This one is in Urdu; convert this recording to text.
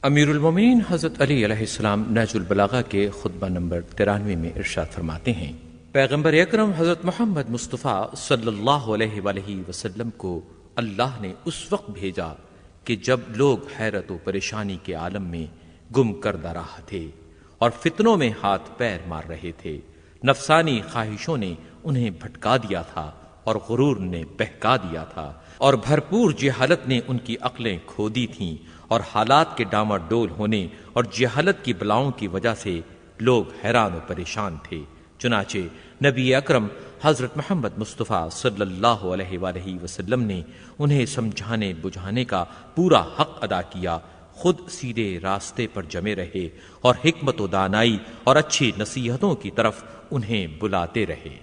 امیر المومنین حضرت علی علیہ السلام نہج البلاغہ کے خطبہ نمبر 93 میں ارشاد فرماتے ہیں، پیغمبر اکرم حضرت محمد مصطفیٰ صلی اللہ علیہ وآلہ وسلم کو اللہ نے اس وقت بھیجا کہ جب لوگ حیرت و پریشانی کے عالم میں گم کردہ راہ تھے اور فتنوں میں ہاتھ پیر مار رہے تھے۔ نفسانی خواہشوں نے انہیں بھٹکا دیا تھا اور غرور نے بہکا دیا تھا، اور بھرپور جہالت نے ان کی عقلیں کھو دی تھیں، اور حالات کے ڈاما ڈول ہونے اور جہالت کی بلاؤں کی وجہ سے لوگ حیران و پریشان تھے۔ چنانچہ نبی اکرم حضرت محمد مصطفیٰ صلی اللہ علیہ وآلہ وسلم نے انہیں سمجھانے بجھانے کا پورا حق ادا کیا، خود سیدھے راستے پر جمے رہے اور حکمت و دانائی اور اچھی نصیحتوں کی طرف انہیں بلاتے رہے۔